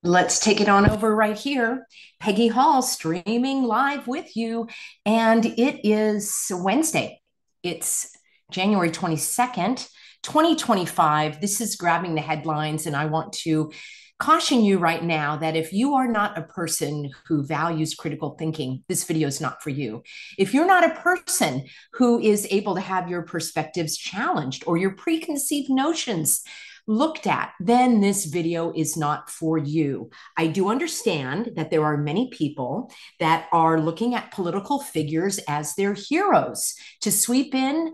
Let's take it on over right here. Peggy Hall streaming live with you. And it is Wednesday. It's January 22nd, 2025. This is grabbing the headlines. And I want to caution you right now that if you are not a person who values critical thinking, this video is not for you. If you're not a person who is able to have your perspectives challenged or your preconceived notions looked at, then this video is not for you. I do understand that there are many people that are looking at political figures as their heroes to sweep in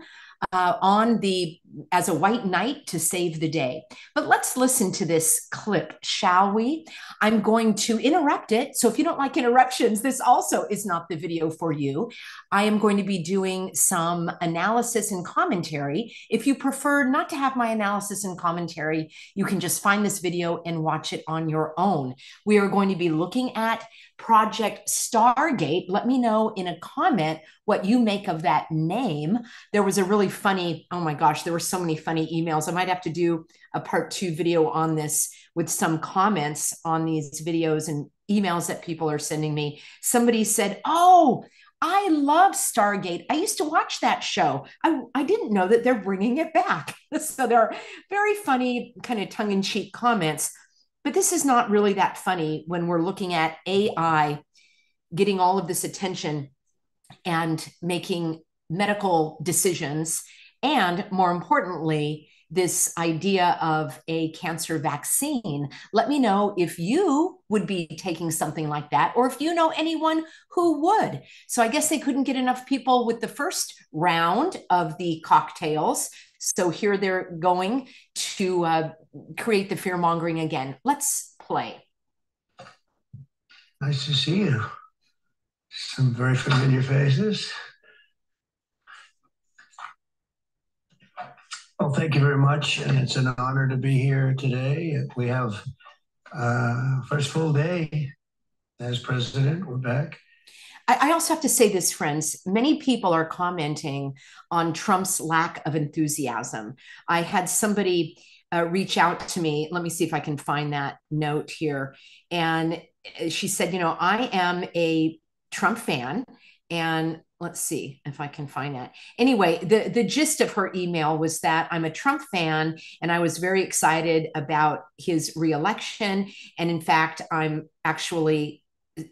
on the as a white knight to save the day. But let's listen to this clip, shall we? I'm going to interrupt it. So if you don't like interruptions, this also is not the video for you. I am going to be doing some analysis and commentary. If you prefer not to have my analysis and commentary, you can just find this video and watch it on your own. We are going to be looking at Project Stargate. Let me know in a comment what you make of that name. There was a really funny, oh my gosh, there were so many funny emails. I might have to do a part 2 video on this with some comments on these videos and emails that people are sending me. Somebody said, oh, I love Stargate. I used to watch that show. I didn't know that they're bringing it back. So there are very funny kind of tongue-in-cheek comments, but this is not really that funny when we're looking at AI getting all of this attention and making medical decisions. And more importantly, this idea of a cancer vaccine. Let me know if you would be taking something like that, or if you know anyone who would. So I guess they couldn't get enough people with the first round of the cocktails. So here they're going to create the fear mongering again. Let's play. Nice to see you. Some very familiar faces. Well, thank you very much, and it's an honor to be here today. We have first full day as president. We're back. I also have to say this, friends. Many people are commenting on Trump's lack of enthusiasm. I had somebody reach out to me. Let me see if I can find that note here. And she said, I am a Trump fan, and let's see if I can find that. Anyway, the gist of her email was that I'm a Trump fan and I was very excited about his reelection. And in fact, I'm actually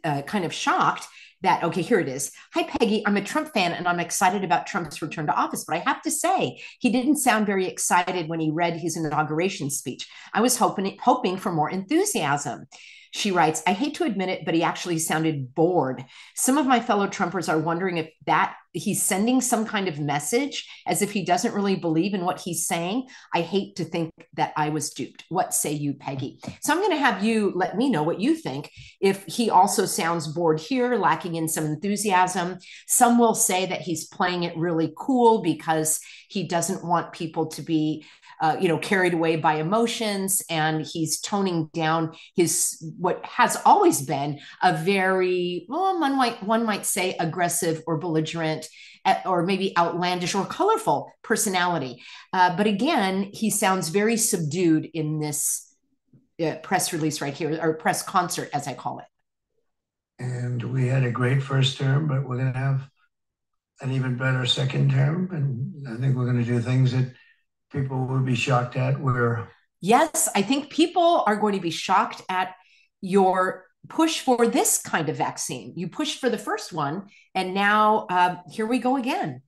kind of shocked that, okay, here it is. Hi, Peggy. I'm a Trump fan and I'm excited about Trump's return to office. But I have to say, he didn't sound very excited when he read his inauguration speech. I was hoping for more enthusiasm. She writes, I hate to admit it, but he actually sounded bored. Some of my fellow Trumpers are wondering if that he's sending some kind of message as if he doesn't really believe in what he's saying. I hate to think that I was duped. What say you, Peggy? So I'm going to have you let me know what you think. If he also sounds bored here, lacking in some enthusiasm, some will say that he's playing it really cool because he doesn't want people to be carried away by emotions, and he's toning down his what has always been a very, well, one might say aggressive or belligerent or maybe outlandish or colorful personality. But again, he sounds very subdued in this press release right here, or press concert, as I call it. And we had a great first term, but we're going to have an even better second term. And I think we're going to do things that people would be shocked at. Yes, I think people are going to be shocked at your push for this kind of vaccine. You pushed for the first one, and now here we go again.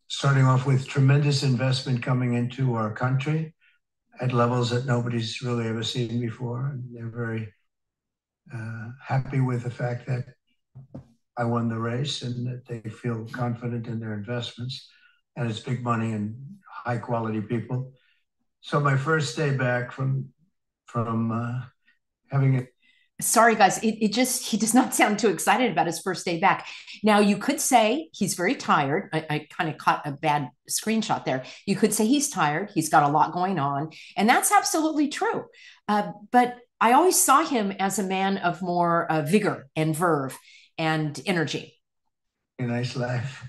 Starting off with tremendous investment coming into our country at levels that nobody's really ever seen before. And they're very happy with the fact that I won the race and that they feel confident in their investments. And it's big money and high quality people. So my first day back from having it. Sorry, guys, he does not sound too excited about his first day back. Now, you could say he's very tired. I kind of caught a bad screenshot there. You could say he's tired. He's got a lot going on. And that's absolutely true. But I always saw him as a man of more vigor and verve and energy. A nice laugh.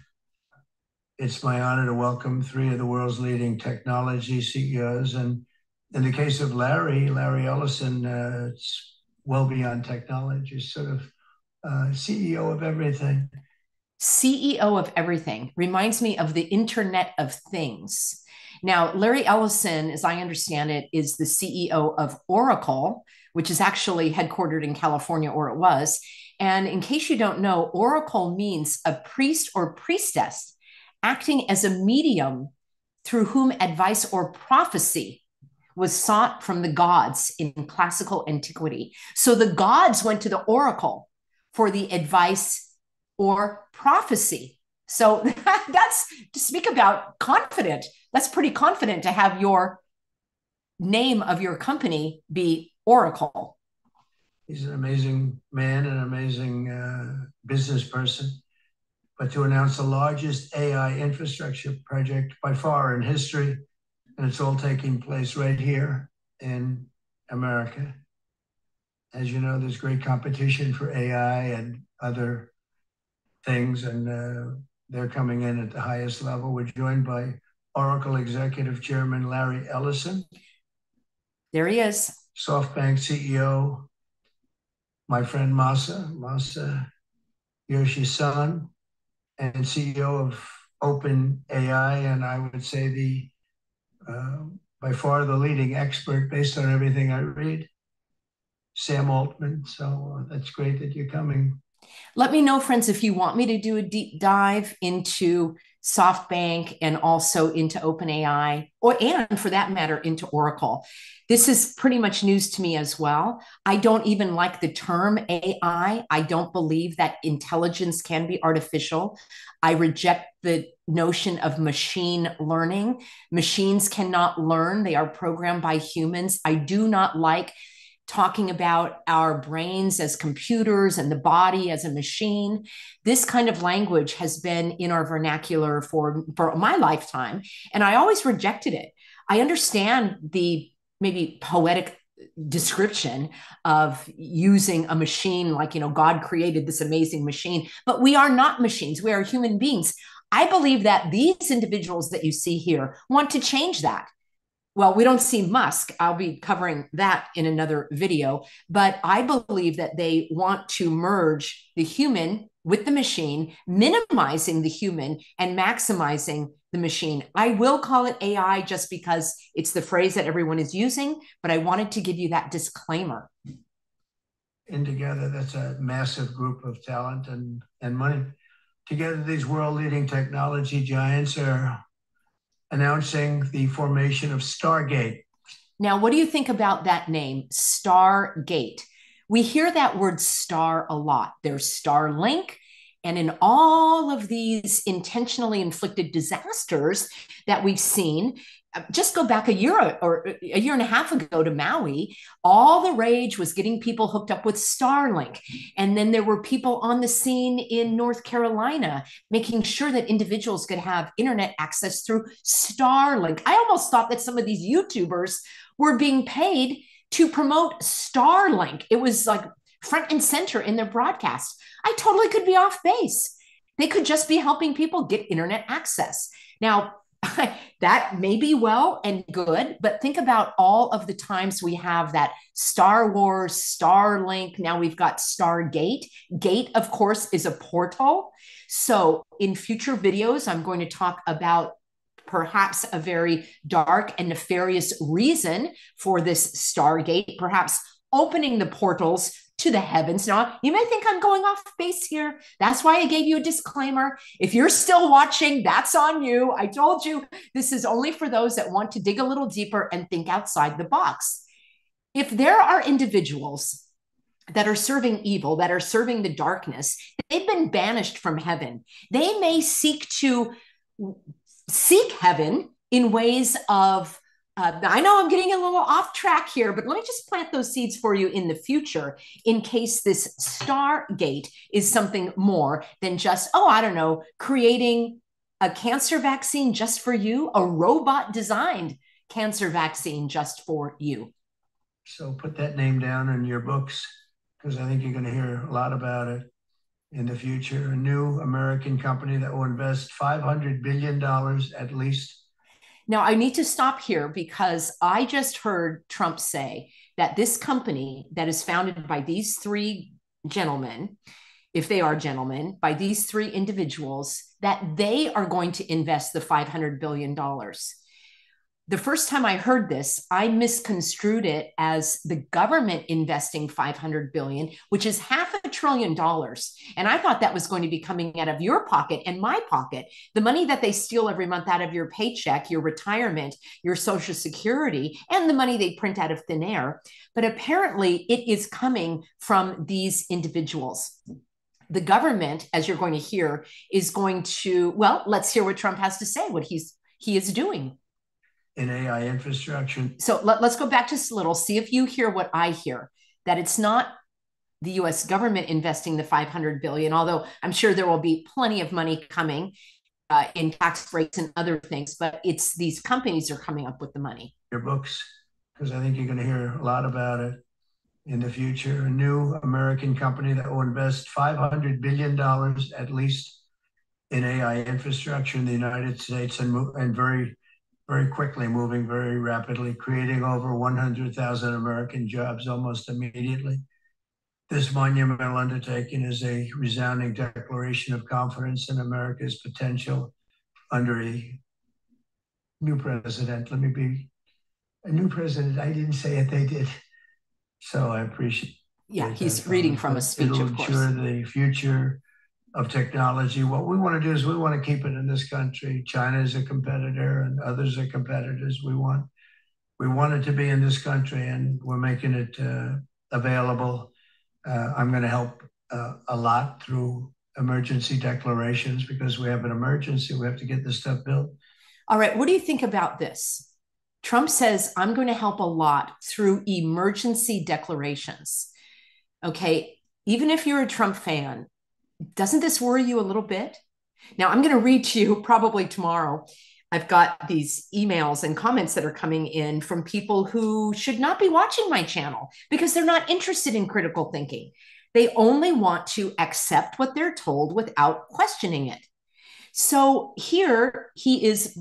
It's my honor to welcome three of the world's leading technology CEOs and in the case of Larry Ellison, it's well beyond technology, sort of CEO of everything. CEO of everything reminds me of the Internet of Things. Now, Larry Ellison, as I understand it, is the CEO of Oracle, which is actually headquartered in California, or it was. And in case you don't know, Oracle means a priest or priestess acting as a medium through whom advice or prophecy was sought from the gods in classical antiquity. So the gods went to the oracle for the advice or prophecy. So that's, to speak about confident, that's pretty confident to have your name of your company be Oracle. He's an amazing man, an amazing business person. But to announce the largest AI infrastructure project by far in history, and it's all taking place right here in America. As you know, there's great competition for AI and other things, and they're coming in at the highest level. We're joined by Oracle Executive Chairman Larry Ellison. There he is. SoftBank CEO, my friend Masa Yoshi-san, and CEO of OpenAI, and I would say the by far the leading expert based on everything I read, Sam Altman. So that's great that you're coming. Let me know, friends, if you want me to do a deep dive into SoftBank and also into OpenAI, and for that matter, into Oracle. This is pretty much news to me as well. I don't even like the term AI. I don't believe that intelligence can be artificial. I reject the notion of machine learning. Machines cannot learn. They are programmed by humans. I do not like talking about our brains as computers and the body as a machine. This kind of language has been in our vernacular for my lifetime, and I always rejected it. I understand the maybe poetic description of using a machine like, God created this amazing machine, but we are not machines. We are human beings. I believe that these individuals that you see here want to change that. Well, we don't see Musk. I'll be covering that in another video, but I believe that they want to merge the human with the machine, minimizing the human and maximizing the machine. I will call it AI just because it's the phrase that everyone is using, but I wanted to give you that disclaimer. And together, that's a massive group of talent and money. Together, these world-leading technology giants are announcing the formation of STARGATE. Now, what do you think about that name, STARGATE? We hear that word star a lot. There's Starlink, and in all of these intentionally inflicted disasters that we've seen, just go back a year or a year and a half ago to Maui, all the rage was getting people hooked up with Starlink. And then there were people on the scene in North Carolina making sure that individuals could have internet access through Starlink. I almost thought that some of these YouTubers were being paid to promote Starlink. It was like front and center in their broadcast. I totally could be off base. They could just be helping people get internet access. Now, that may be well and good, but think about all of the times we have that Star Wars, Starlink. Now we've got Stargate. Gate, of course, is a portal. So in future videos, I'm going to talk about perhaps a very dark and nefarious reason for this Stargate, perhaps opening the portals to the heavens. Now, you may think I'm going off base here. That's why I gave you a disclaimer. If you're still watching, that's on you. I told you this is only for those that want to dig a little deeper and think outside the box. If there are individuals that are serving evil, that are serving the darkness, they've been banished from heaven. They may seek heaven in ways of I know I'm getting a little off track here, but let me just plant those seeds for you in the future in case this Stargate is something more than just, I don't know, creating a cancer vaccine just for you, a robot designed cancer vaccine just for you. So put that name down in your books, because I think you're going to hear a lot about it in the future. A new American company that will invest $500 billion at least. Now, I need to stop here because I just heard Trump say that this company that is founded by these three gentlemen, if they are gentlemen, by these three individuals, that they are going to invest the $500 billion. The first time I heard this, I misconstrued it as the government investing 500 billion, which is $500 billion. And I thought that was going to be coming out of your pocket and my pocket. The money that they steal every month out of your paycheck, your retirement, your social security, and the money they print out of thin air. But apparently it is coming from these individuals. The government, as you're going to hear, is going to, well, let's hear what Trump has to say, what he is doing. In AI infrastructure. So let's go back just a little, see if you hear what I hear, that it's not the US government investing the 500 billion, although I'm sure there will be plenty of money coming in tax breaks and other things, but it's these companies are coming up with the money. Your books, because I think you're going to hear a lot about it in the future. A new American company that will invest $500 billion at least in AI infrastructure in the United States, and very quickly, moving very rapidly, creating over 100,000 American jobs almost immediately. This monumental undertaking is a resounding declaration of confidence in America's potential under a new president. Let me be a new president. I didn't say it, they did. So I appreciate. Yeah, he's reading from a speech, of course. It'll ensure the future of technology. What we want to do is we want to keep it in this country. China is a competitor and others are competitors. We want it to be in this country, and we're making it available. I'm going to help a lot through emergency declarations because we have an emergency. We have to get this stuff built. All right. What do you think about this? Trump says, I'm going to help a lot through emergency declarations. Okay. Even if you're a Trump fan, doesn't this worry you a little bit? Now, I'm going to read to you probably tomorrow. I've got these emails and comments that are coming in from people who should not be watching my channel because they're not interested in critical thinking. They only want to accept what they're told without questioning it. So here he is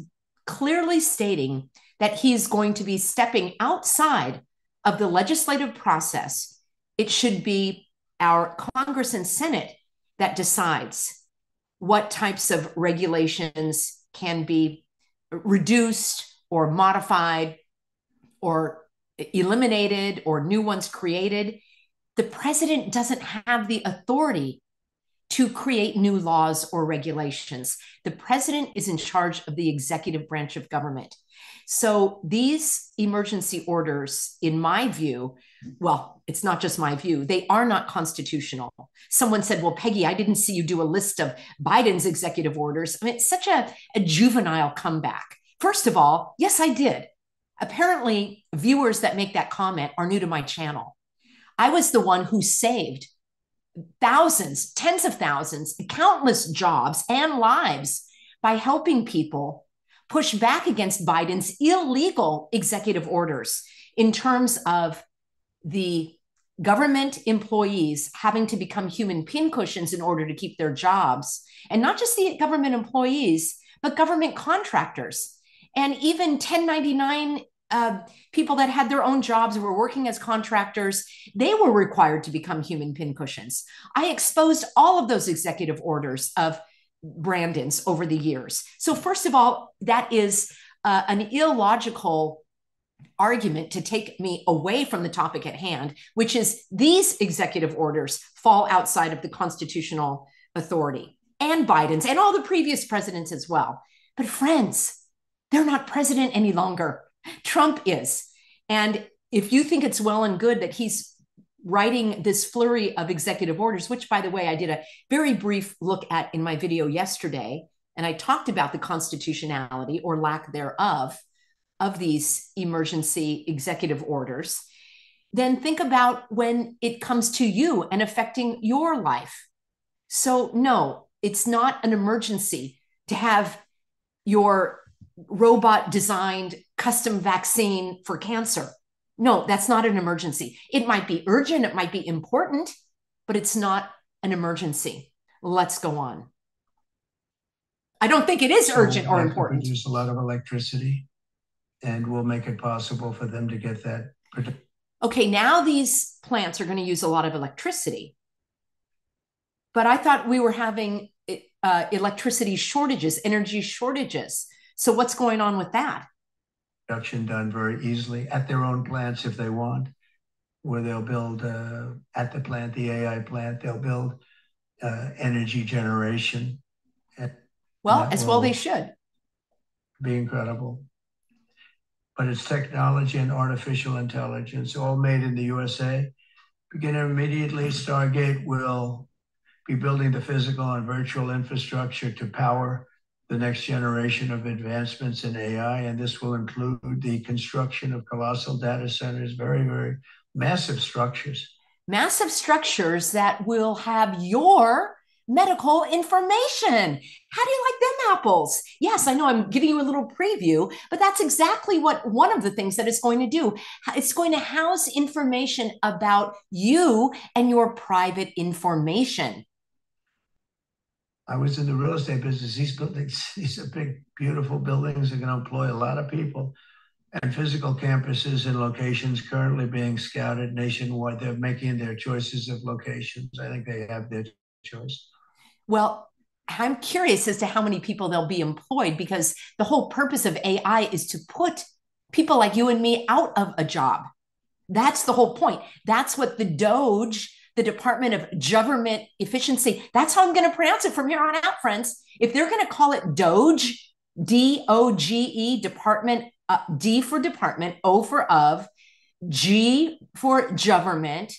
clearly stating that he's going to be stepping outside of the legislative process. It should be our Congress and Senate that decides what types of regulations can be reduced or modified or eliminated or new ones created. The president doesn't have the authority to create new laws or regulations. The president is in charge of the executive branch of government. So these emergency orders, in my view, well, it's not just my view, they are not constitutional. Someone said, well, Peggy, I didn't see you do a list of Biden's executive orders. I mean, it's such a juvenile comeback. First of all, yes, I did. Apparently, viewers that make that comment are new to my channel. I was the one who saved thousands, tens of thousands, countless jobs and lives by helping people push back against Biden's illegal executive orders in terms of the government employees having to become human pincushions in order to keep their jobs. And not just the government employees, but government contractors and even 1099 people that had their own jobs and were working as contractors. They were required to become human pincushions. I exposed all of those executive orders of Brandon's over the years. So first of all, that is an illogical argument to take me away from the topic at hand, which is these executive orders fall outside of the constitutional authority, and Biden's and all the previous presidents as well. But friends, they're not president any longer. Trump is. And if you think it's well and good that he's writing this flurry of executive orders, which, by the way, I did a very brief look at in my video yesterday, and I talked about the constitutionality or lack thereof of these emergency executive orders, then think about when it comes to you and affecting your life. So no, it's not an emergency to have your robot designed custom vaccine for cancer. No, that's not an emergency. It might be urgent, it might be important, but it's not an emergency. Let's go on. I don't think it is urgent or important. Produce a lot of electricity. and we'll make it possible for them to get that. Okay, now these plants are going to use a lot of electricity. But I thought we were having electricity shortages, energy shortages. So what's going on with that? Production done very easily at their own plants if they want, where they'll build at the plant, the AI plant, they'll build energy generation. Well, as well they should. Be incredible. But it's technology and artificial intelligence, all made in the USA. Begin immediately, Stargate will be building the physical and virtual infrastructure to power the next generation of advancements in AI, and this will include the construction of colossal data centers, very, very massive structures. Massive structures that will have your medical information. How do you like them apples? Yes, I know I'm giving you a little preview, but that's exactly what one of the things that it's going to do. It's going to house information about you and your private information. I was in the real estate business. These buildings, these are big, beautiful buildings. Are going to employ a lot of people. And physical campuses and locations currently being scouted nationwide. They're making their choices of locations. I think they have their choice. Well, I'm curious as to how many people they'll be employed, because the whole purpose of AI is to put people like you and me out of a job. That's the whole point. That's what the Doge, the Department of Government Efficiency, that's how I'm going to pronounce it from here on out, friends. If they're going to call it Doge, DOGE, Department, D for department, O for of, G for government,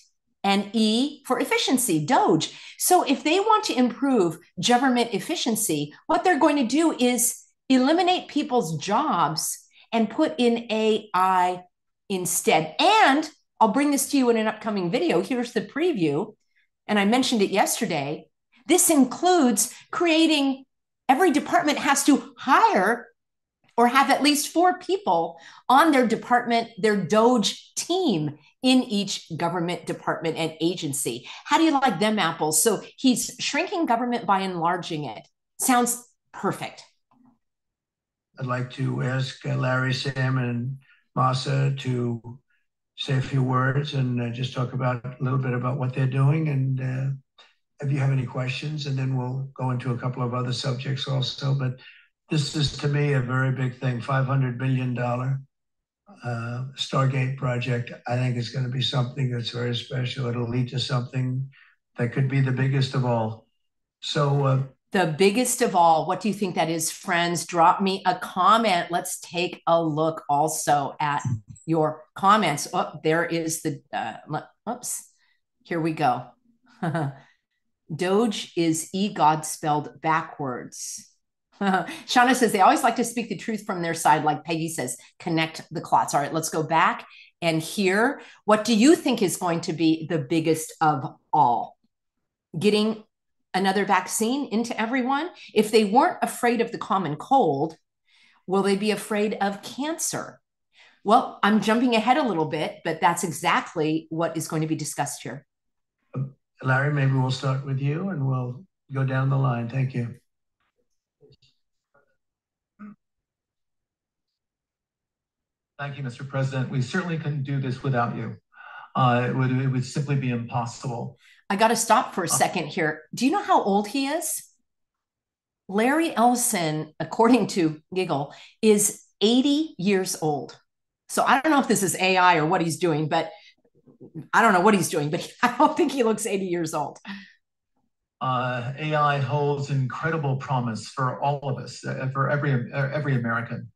and E for efficiency, Doge. So if they want to improve government efficiency, what they're going to do is eliminate people's jobs and put in AI instead. And I'll bring this to you in an upcoming video. Here's the preview. And I mentioned it yesterday. This includes creating, every department has to hire or have at least 4 people on their department, their Doge team in each government department and agency. How do you like them apples? So he's shrinking government by enlarging it. Sounds perfect. I'd like to ask Larry, Sam, and Masa to say a few words and just talk about a little bit about what they're doing. And if you have any questions, and then we'll go into a couple of other subjects also. But this is, to me, a very big thing. $500 billion Stargate project, I think, is going to be something that's very special. It'll lead to something that could be the biggest of all. So the biggest of all, what do you think that is, friends? Drop me a comment. Let's take a look also at your comments. Oh, there is the, oops, here we go. Doge is EGOD spelled backwards. Shauna says they always like to speak the truth from their side. Like Peggy says, connect the clots. All right, let's go back and hear. What do you think is going to be the biggest of all? Getting another vaccine into everyone? If they weren't afraid of the common cold, will they be afraid of cancer? Well, I'm jumping ahead a little bit, but that's exactly what is going to be discussed here. Larry, maybe we'll start with you and we'll go down the line. Thank you. Thank you, Mr. President. We certainly couldn't do this without you. It would simply be impossible. I got to stop for a second here. Do you know how old he is? Larry Ellison, according to Giggle, is 80 years old. So I don't know if this is AI or what he's doing, but I don't know what he's doing, but I don't think he looks 80 years old. AI holds incredible promise for all of us, for every American.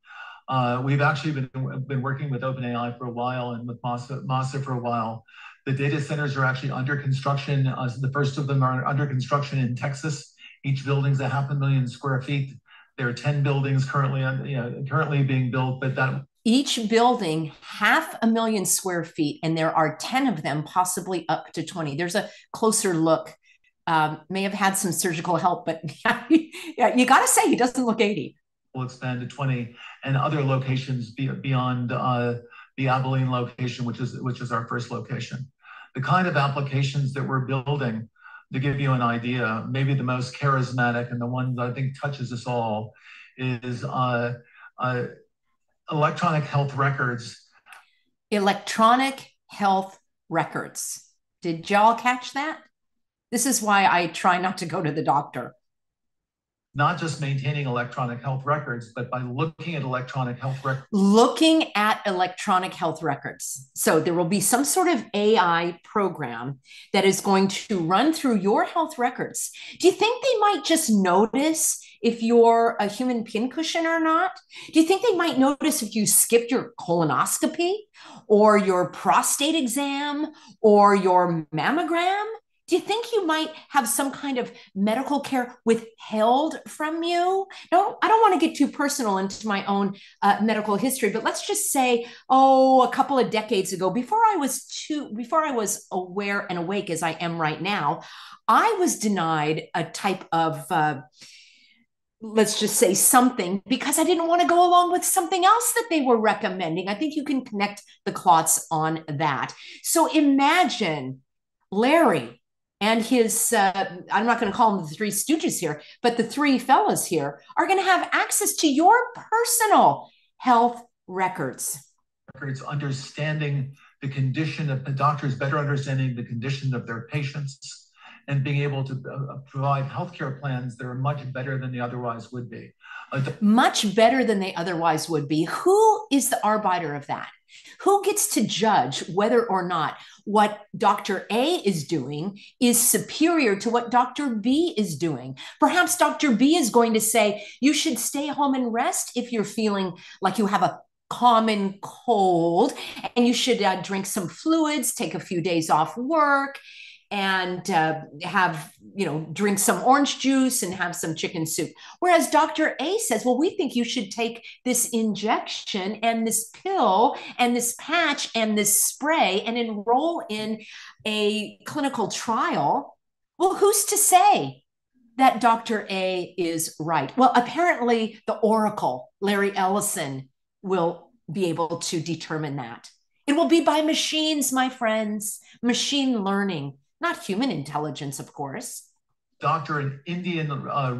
We've actually been working with OpenAI for a while and with Masa for a while. The data centers are actually under construction. The first of them are under construction in Texas. Each building's 500,000 square feet. There are 10 buildings currently being built, but that each building 500,000 square feet, and there are 10 of them, possibly up to 20. There's a closer look. May have had some surgical help, but yeah, you got to say he doesn't look 80. Will expand to 20 and other locations beyond the Abilene location, which is our first location. The kind of applications that we're building, to give you an idea, maybe the most charismatic and the one that I think touches us all is Electronic health records. Electronic health records. Did y'all catch that? This is why I try not to go to the doctor. Not just maintaining electronic health records, but by looking at electronic health records. Looking at electronic health records. So there will be some sort of AI program that is going to run through your health records. Do you think they might just notice if you're a human pincushion or not? Do you think they might notice if you skipped your colonoscopy or your prostate exam or your mammogram? Do you think you might have some kind of medical care withheld from you? No, I don't want to get too personal into my own medical history, but let's just say, a couple of decades ago, before I was aware and awake as I am right now, I was denied a type of let's just say something because I didn't want to go along with something else that they were recommending. I think you can connect the clots on that. So imagine Larry and his, I'm not going to call them the three stooges here, but the three fellas here are going to have access to your personal health records. Understanding the condition of the doctors, better understanding the condition of their patients, and being able to provide healthcare plans that are much better than they otherwise would be. Much better than they otherwise would be. Who is the arbiter of that? Who gets to judge whether or not what Dr. A is doing is superior to what Dr. B is doing? Perhaps Dr. B is going to say, you should stay home and rest if you're feeling like you have a common cold, and you should drink some fluids, take a few days off work, and drink some orange juice and have some chicken soup. Whereas Dr. A says, well, we think you should take this injection and this pill and this patch and this spray and enroll in a clinical trial. Well, who's to say that Dr. A is right? Well, apparently the Oracle, Larry Ellison, will be able to determine that. It will be by machines, my friends, machine learning. Not human intelligence, of course. Doctor, an Indian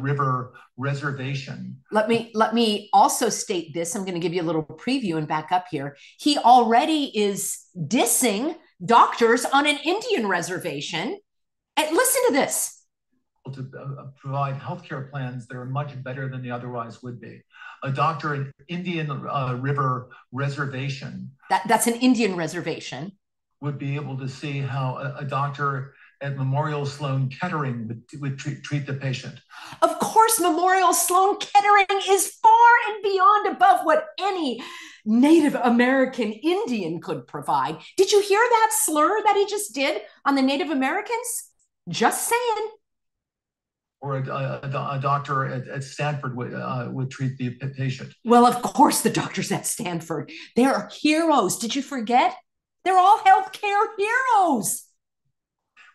River reservation. Let me also state this. I'm going to give you a little preview and back up here. He already is dissing doctors on an Indian reservation. And listen to this. To provide healthcare plans that are much better than they otherwise would be. A doctor, an Indian River reservation. That's an Indian reservation. Would be able to see how a doctor at Memorial Sloan Kettering would treat the patient. Of course, Memorial Sloan Kettering is far and beyond above what any Native American Indian could provide. Did you hear that slur that he just did on the Native Americans? Just saying. Or a doctor at Stanford would treat the patient. Well, of course, the doctors at Stanford, they're heroes. Did you forget? They're all healthcare heroes.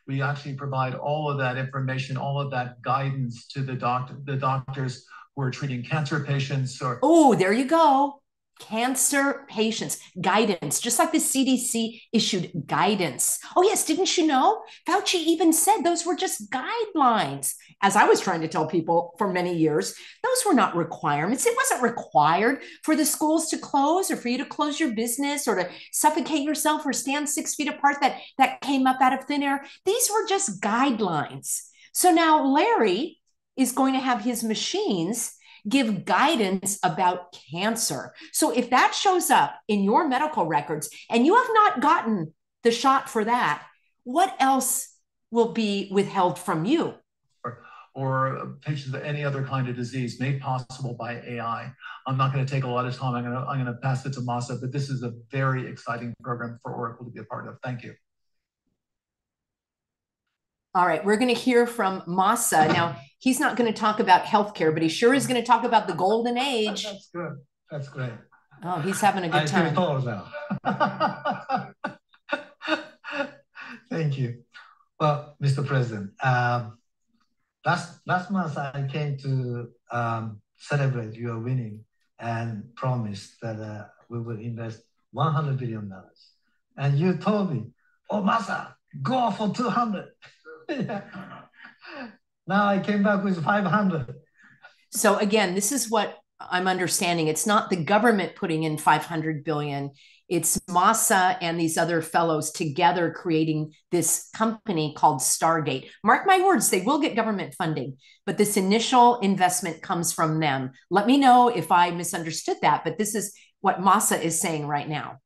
We actually provide all of that information, all of that guidance to the doctors who are treating cancer patients. Oh, there you go. Cancer patients, guidance, just like the CDC issued guidance. Oh, yes, didn't you know? Fauci even said those were just guidelines. As I was trying to tell people for many years, those were not requirements. It wasn't required for the schools to close or for you to close your business or to suffocate yourself or stand 6 feet apart that came up out of thin air. These were just guidelines. So now Larry is going to have his machines give guidance about cancer. So if that shows up in your medical records and you have not gotten the shot for that, what else will be withheld from you? Or patients with any other kind of disease made possible by AI. I'm not going to take a lot of time. I'm going to pass it to Masa, but this is a very exciting program for Oracle to be a part of. Thank you. All right, we're going to hear from Masa. Now, he's not going to talk about healthcare, but he sure is going to talk about the golden age. That's good. That's great. Oh, he's having a good time. Thank you. Well, Mr. President, last month I came to celebrate your winning and promised that we will invest $100 billion. And you told me, oh, Masa, go for 200. Now I came back with 500. So again, this is what I'm understanding, it's not the government putting in 500 billion. It's Masa and these other fellows together creating this company called Stargate. Mark my words, they will get government funding, but this initial investment comes from them. Let me know if I misunderstood that, but this is what Masa is saying right now.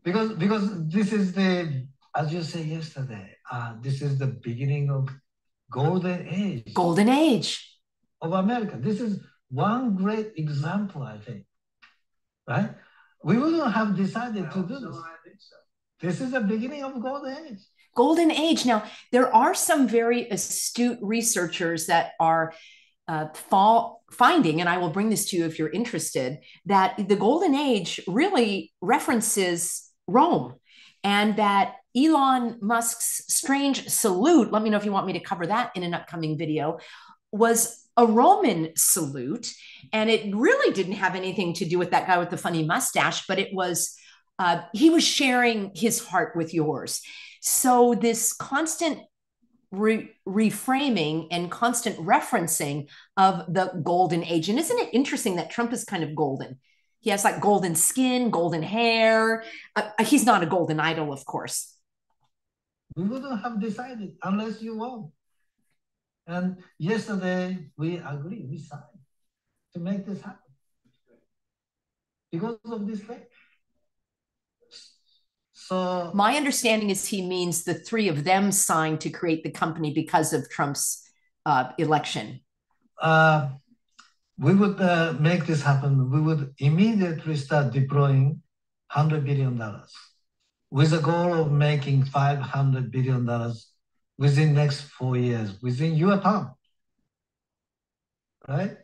Because this is the, as you said yesterday, this is the beginning of golden age. Golden age of America. This is one great example, I think. Right? We wouldn't have decided to do this. This is the beginning of golden age. Golden age. Now, there are some very astute researchers that are finding, and I will bring this to you if you're interested, that the golden age really references Rome, and that Elon Musk's strange salute, let me know if you want me to cover that in an upcoming video, was a Roman salute. And it really didn't have anything to do with that guy with the funny mustache, but it was, he was sharing his heart with yours. So this constant reframing and constant referencing of the golden age. And isn't it interesting that Trump is kind of golden? He has like golden skin, golden hair. He's not a golden idol, of course. We wouldn't have decided unless you won. And yesterday we agreed, we signed to make this happen because of this thing. So my understanding is he means the three of them signed to create the company because of Trump's election. We would make this happen. We would immediately start deploying $100 billion with the goal of making $500 billion within the next 4 years, within your term, right?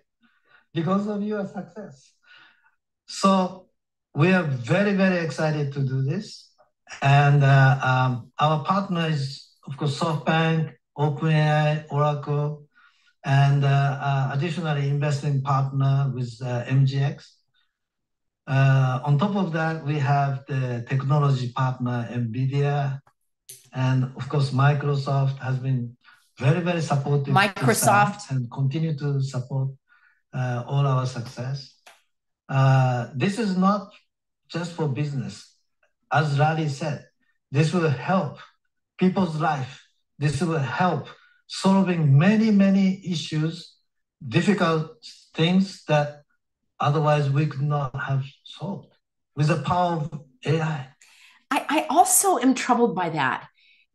Because of your success. So we are very, very excited to do this. And our partner is, of course, SoftBank, OpenAI, Oracle, and additionally investing partner with MGX. On top of that, we have the technology partner, NVIDIA, and of course, Microsoft has been very, very supportive. Microsoft. And continue to support all our success. This is not just for business. As Larry said, this will help people's life. This will help solving many, many issues, difficult things that otherwise we could not have solved with the power of AI. I also am troubled by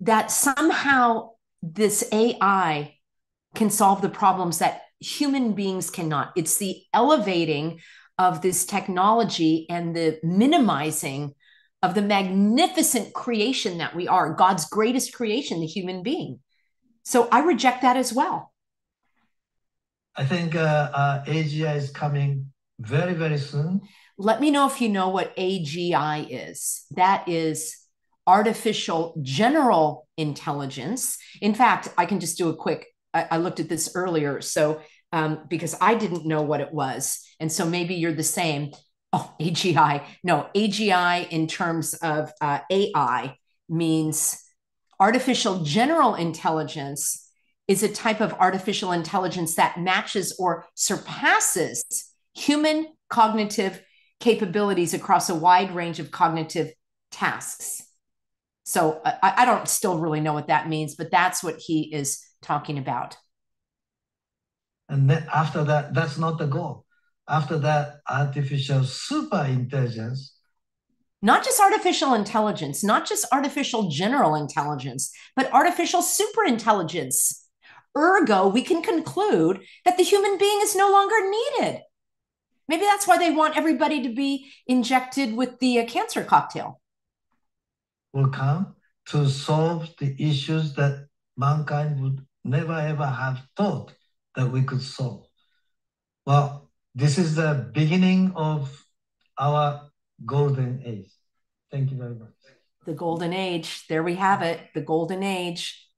that somehow this AI can solve the problems that human beings cannot. It's the elevating of this technology and the minimizing of the magnificent creation that we are, God's greatest creation, the human being. So I reject that as well. I think AGI is coming very, very soon. Let me know if you know what AGI is. That is artificial general intelligence. In fact, I can just do a quick, I looked at this earlier, so because I didn't know what it was. And so maybe you're the same. Oh, AGI. No, AGI in terms of AI means artificial general intelligence is a type of artificial intelligence that matches or surpasses human cognitive capabilities across a wide range of cognitive tasks. So I don't still really know what that means, but that's what he is talking about. And then after that, that's not the goal. After that, artificial super intelligence. Not just artificial intelligence, not just artificial general intelligence, but artificial super intelligence. Ergo, we can conclude that the human being is no longer needed. Maybe that's why they want everybody to be injected with the cancer cocktail. Will come to solve the issues that mankind would never ever have thought that we could solve. Well, this is the beginning of our golden age. Thank you very much. The golden age. There we have it. The golden age.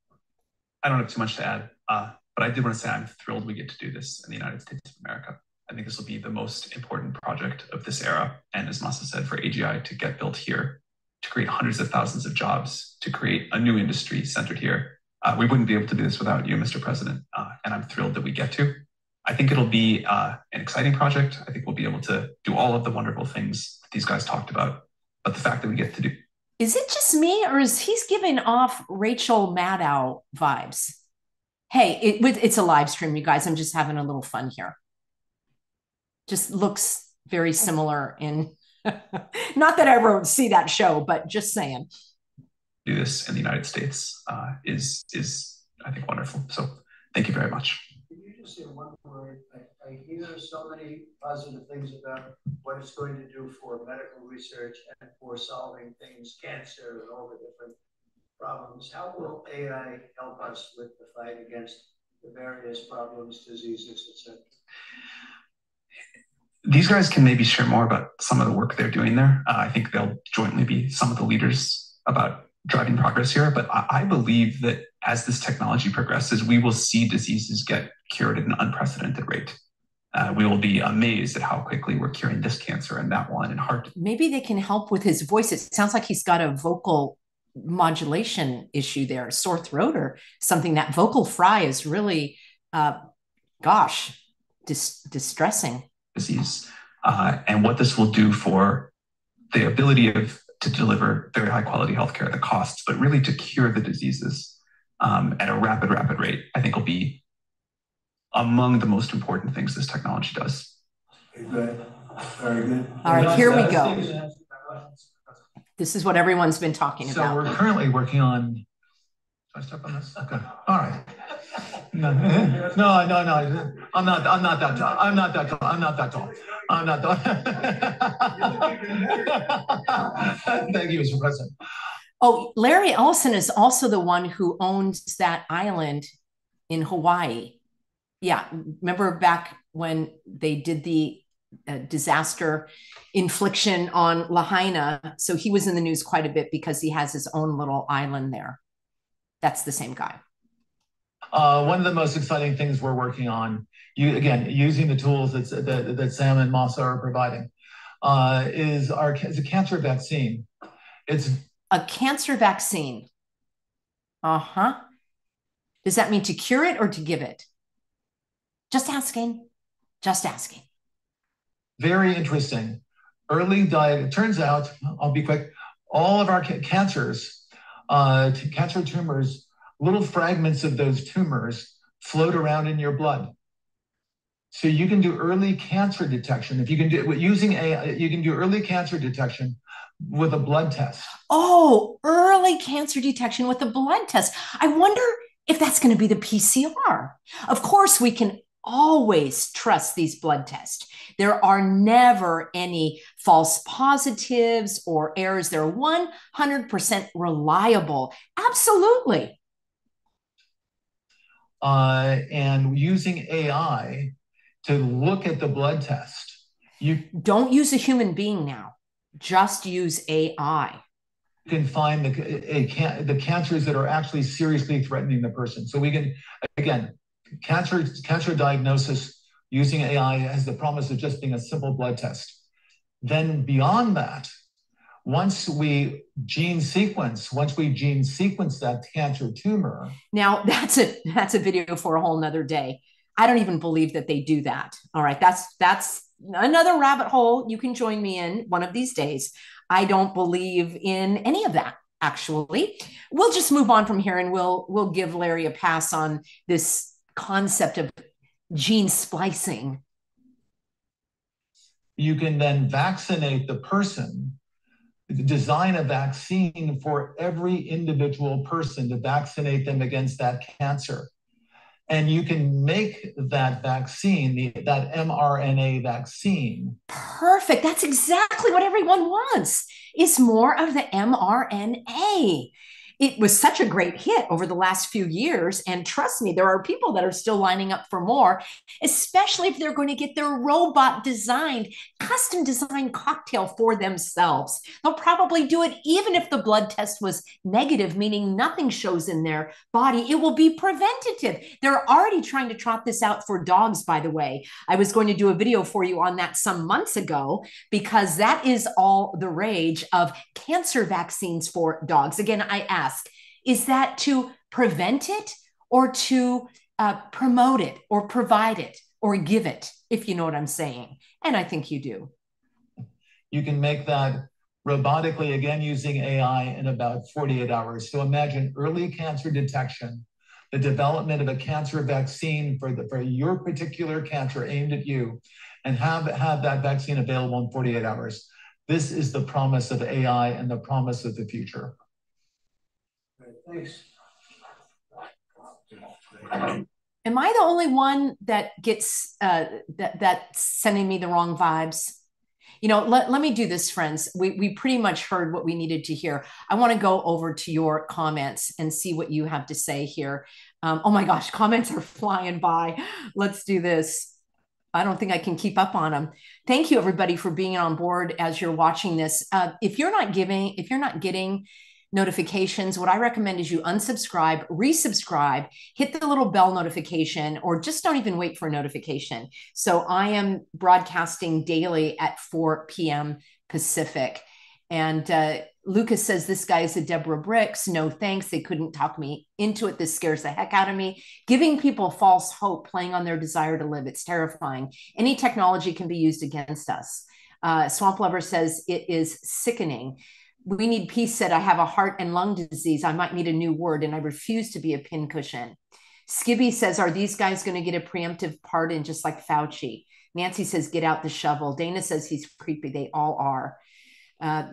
I don't have too much to add, but I did want to say I'm thrilled we get to do this in the United States of America. I think this will be the most important project of this era. And as Masa said, for AGI to get built here, to create hundreds of thousands of jobs, to create a new industry centered here. We wouldn't be able to do this without you, Mr. President. And I'm thrilled that we get to. I think it'll be an exciting project. I think we'll be able to do all of the wonderful things that these guys talked about. But the fact that we get to do. Is it just me, or is he's giving off Rachel Maddow vibes? Hey, it's a live stream, you guys. I'm just having a little fun here. Just looks very similar in, not that I ever see that show, but just saying. Do this in the United States is I think wonderful. So thank you very much. Can you just say one word? I hear so many positive things about what it's going to do for medical research and for solving things, cancer and all the different problems. How will AI help us with the fight against the various problems, diseases, etc.? These guys can maybe share more about some of the work they're doing there. I think they'll jointly be some of the leaders about driving progress here. But I believe that as this technology progresses, we will see diseases get cured at an unprecedented rate. We will be amazed at how quickly we're curing this cancer and that one and heart. Maybe they can help with his voice. It sounds like he's got a vocal modulation issue there, a sore throat or something. That vocal fry is really, distressing. Disease, and what this will do for the ability to deliver very high quality healthcare, the costs, but really to cure the diseases at a rapid rate, I think will be among the most important things this technology does. Good. Very good. All right, here we go. This is what everyone's been talking about. So we're currently working on. Should I step on this? Okay. All right. No. I'm not that tall. I'm not that tall. Thank you, Mr. President. Oh, Larry Ellison is also the one who owns that island in Hawaii. Yeah, remember back when they did the disaster infliction on Lahaina? So he was in the news quite a bit because he has his own little island there. That's the same guy. One of the most exciting things we're working on, using the tools that Sam and Masa are providing, is a cancer vaccine. It's a cancer vaccine. Uh-huh. Does that mean to cure it or to give it? Just asking. Very interesting. Early diet. It turns out, I'll be quick, all of our cancers, cancer tumors, little fragments of those tumors float around in your blood. So you can do early cancer detection. If you can do it using AI, you can do early cancer detection with a blood test. Oh, early cancer detection with a blood test. I wonder if that's going to be the PCR. Of course, we can always trust these blood tests. There are never any false positives or errors. They're 100% reliable. Absolutely. And using AI to look at the blood test. You don't use a human being now. Just use AI. You can find the cancers that are actually seriously threatening the person. So we can, again, cancer diagnosis using AI has the promise of just being a simple blood test. Then beyond that, once we gene sequence that cancer tumor. Now that's a video for a whole nother day. I don't even believe that they do that. All right, that's another rabbit hole you can join me in one of these days. I don't believe in any of that, actually. We'll just move on from here and we'll give Larry a pass on this concept of gene splicing. You can then vaccinate the person, design a vaccine for every individual person to vaccinate them against that cancer. And you can make that vaccine, that mRNA vaccine. Perfect. That's exactly what everyone wants, is more of the mRNA. It was such a great hit over the last few years. And trust me, there are people that are still lining up for more, especially if they're going to get their robot designed, custom designed cocktail for themselves. They'll probably do it even if the blood test was negative, meaning nothing shows in their body. It will be preventative. They're already trying to trot this out for dogs, by the way. I was going to do a video for you on that some months ago because that is all the rage of cancer vaccines for dogs. Again, I ask, is that to prevent it or to promote it or provide it? or give it, if you know what I'm saying. And I think you do. You can make that robotically, again, using AI in about 48 hours. So imagine early cancer detection, the development of a cancer vaccine for your particular cancer aimed at you, and have that vaccine available in 48 hours. This is the promise of AI and the promise of the future. Thanks. Am I the only one that gets that's sending me the wrong vibes? You know, let me do this, friends. We pretty much heard what we needed to hear. I want to go over to your comments and see what you have to say here. Oh my gosh, comments are flying by. Let's do this. I don't think I can keep up on them. Thank you, everybody, for being on board as you're watching this. If you're not getting notifications, what I recommend is you unsubscribe, resubscribe, hit the little bell notification, or just don't even wait for a notification. So I am broadcasting daily at 4 p.m. Pacific. And Lucas says, this guy is a Deborah Bricks. No, thanks. They couldn't talk me into it. This scares the heck out of me. Giving people false hope, playing on their desire to live. It's terrifying. Any technology can be used against us. Swamp Lover says, it is sickening. We Need Peace said, I have a heart and lung disease. I might need a new word, and I refuse to be a pincushion. Skibby says, are these guys going to get a preemptive pardon just like Fauci? Nancy says, get out the shovel. Dana says he's creepy. They all are.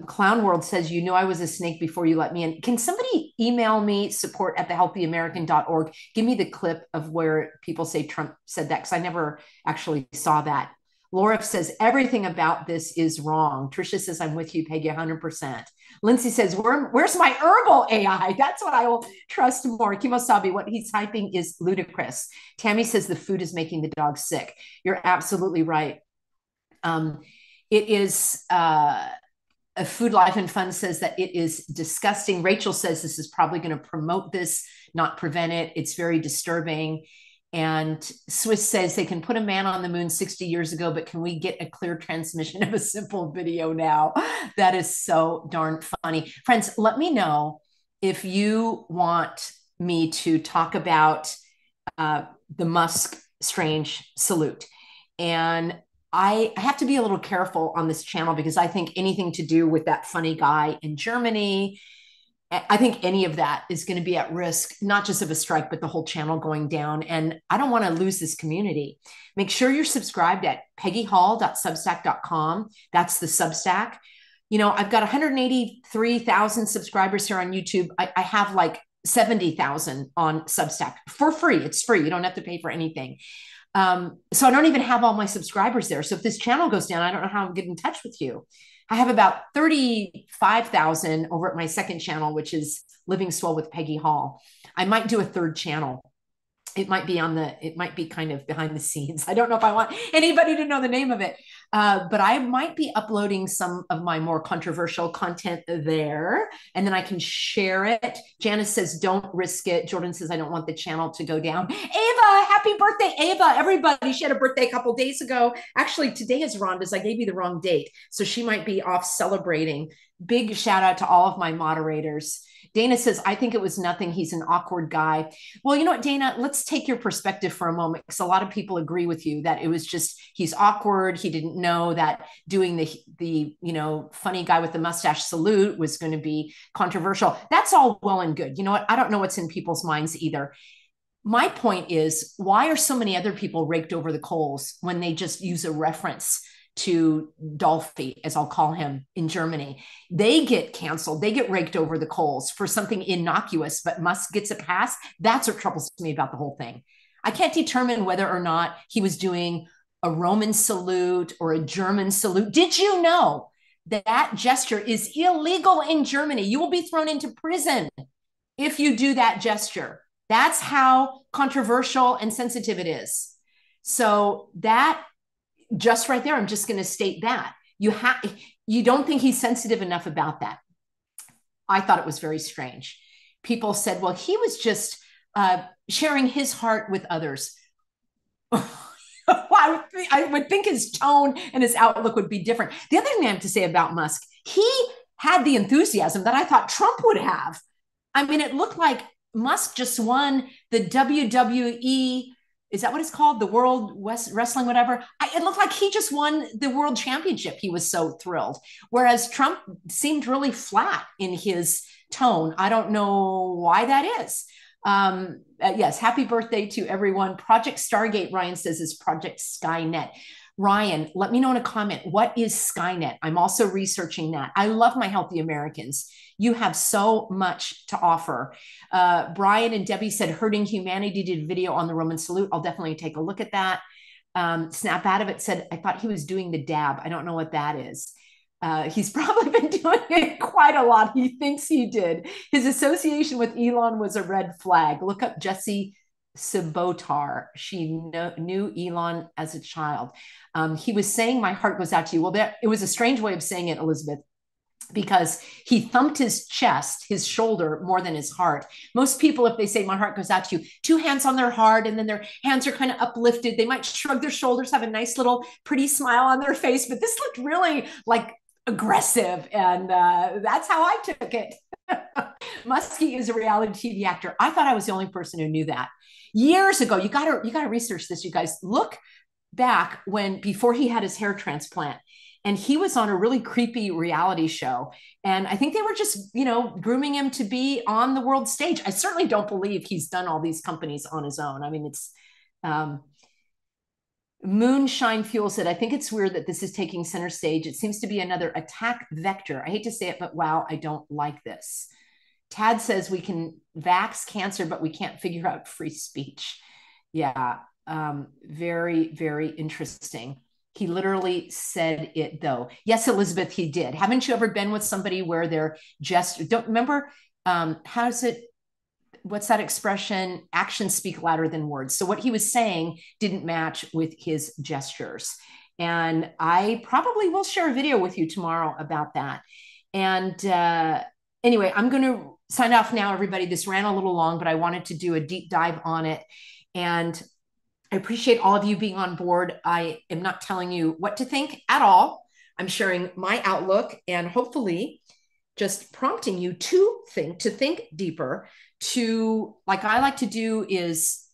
Clown World says, you knew I was a snake before you let me in. Can somebody email me support@thehealthyamerican.org? Give me the clip of where people say Trump said that, because I never actually saw that. Laura says, everything about this is wrong. Tricia says, I'm with you, Peggy, 100%. Lindsay says, where's my herbal AI? That's what I will trust more. Kimosabi, what he's typing is ludicrous. Tammy says, the food is making the dog sick. You're absolutely right. It is... Food Life and Fun says that it is disgusting. Rachel says this is probably going to promote this, not prevent it. It's very disturbing. And Swiss says they can put a man on the moon 60 years ago, but can we get a clear transmission of a simple video now? That is so darn funny. Friends, let me know if you want me to talk about the Musk strange salute. And I have to be a little careful on this channel because I think anything to do with that funny guy in Germany, I think any of that is going to be at risk, not just of a strike, but the whole channel going down. And I don't want to lose this community. Make sure you're subscribed at peggyhall.substack.com. That's the Substack. You know, I've got 183,000 subscribers here on YouTube. I have like 70,000 on Substack for free. It's free. You don't have to pay for anything. So I don't even have all my subscribers there. So if this channel goes down, I don't know how I'll get in touch with you. I have about 35,000 over at my second channel, which is Living Swell with Peggy Hall. I might do a third channel. It might be kind of behind the scenes. I don't know if I want anybody to know the name of it, but I might be uploading some of my more controversial content there, and then I can share it. Janice says, don't risk it. Jordan says, I don't want the channel to go down. Ava, happy birthday, Ava. Everybody, she had a birthday a couple days ago. Actually, today is Rhonda's. I gave you the wrong date, so she might be off celebrating. Big shout out to all of my moderators. Dana says, I think it was nothing. He's an awkward guy. Well, you know what, Dana, let's take your perspective for a moment, because a lot of people agree with you that it was just, he's awkward. He didn't know that doing the funny guy with the mustache salute was going to be controversial. That's all well and good. You know what? I don't know what's in people's minds either. My point is, why are so many other people raked over the coals when they just use a reference to Dolphy, as I'll call him, in Germany? They get canceled. They get raked over the coals for something innocuous, but Musk gets a pass. That's what troubles me about the whole thing. I can't determine whether or not he was doing a Roman salute or a German salute. Did you know that that gesture is illegal in Germany? You will be thrown into prison if you do that gesture. That's how controversial and sensitive it is. So that just right there, I'm just going to state that. You don't think he's sensitive enough about that. I thought it was very strange. People said, well, he was just sharing his heart with others. I would think his tone and his outlook would be different. The other thing I have to say about Musk, he had the enthusiasm that I thought Trump would have. I mean, it looked like Musk just won the WWE is that what it's called? The World West Wrestling, whatever. It looked like he just won the world championship. He was so thrilled. Whereas Trump seemed really flat in his tone. I don't know why that is. Yes, happy birthday to everyone. Project Stargate, Ryan says, is Project Skynet. Ryan, let me know in a comment, what is Skynet? I'm also researching that. I love my Healthy Americans. You have so much to offer. Brian and Debbie said Hurting Humanity did a video on the Roman salute. I'll definitely take a look at that. Snap Out of It said, I thought he was doing the dab. I don't know what that is. He's probably been doing it quite a lot. He thinks he did. His association with Elon was a red flag. Look up Jessie Sabotar. She knew Elon as a child. He was saying, my heart goes out to you. Well, it was a strange way of saying it, Elizabeth, because he thumped his chest, his shoulder, more than his heart. Most people, if they say, my heart goes out to you, two hands on their heart, and then their hands are kind of uplifted. They might shrug their shoulders, have a nice little pretty smile on their face, but this looked really like aggressive. And that's how I took it. Muskie is a reality TV actor. I thought I was the only person who knew that. Years ago, you gotta research this, you guys. Look back before he had his hair transplant, and he was on a really creepy reality show. And I think they were just, grooming him to be on the world stage. I certainly don't believe he's done all these companies on his own. I mean, it's Moonshine Fuel said, I think it's weird that this is taking center stage. It seems to be another attack vector. I hate to say it, but wow, I don't like this. Tad says we can vax cancer, but we can't figure out free speech. Yeah, very, very interesting. He literally said it, though. Yes, Elizabeth, he did. Haven't you ever been with somebody where they're don't remember, what's that expression? Actions speak louder than words. So what he was saying didn't match with his gestures. And I probably will share a video with you tomorrow about that. And anyway, I'm going to sign off now, everybody. This ran a little long, but I wanted to do a deep dive on it. And I appreciate all of you being on board. I am not telling you what to think at all. I'm sharing my outlook and hopefully just prompting you to think deeper, like I like to do is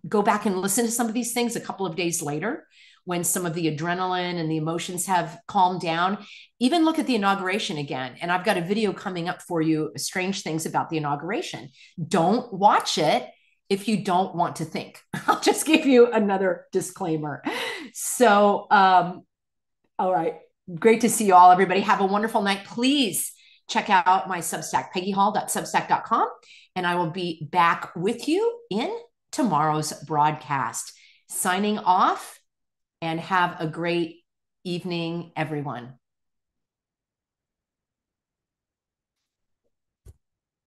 go back and listen to some of these things a couple of days later when some of the adrenaline and the emotions have calmed down. Even look at the inauguration again. And I've got a video coming up for you, strange things about the inauguration. Don't watch it if you don't want to think. I'll just give you another disclaimer. So, all right. Great to see you all, everybody. Have a wonderful night. Please check out my Substack, peggyhall.substack.com, and I will be back with you in tomorrow's broadcast. Signing off, and have a great evening, everyone.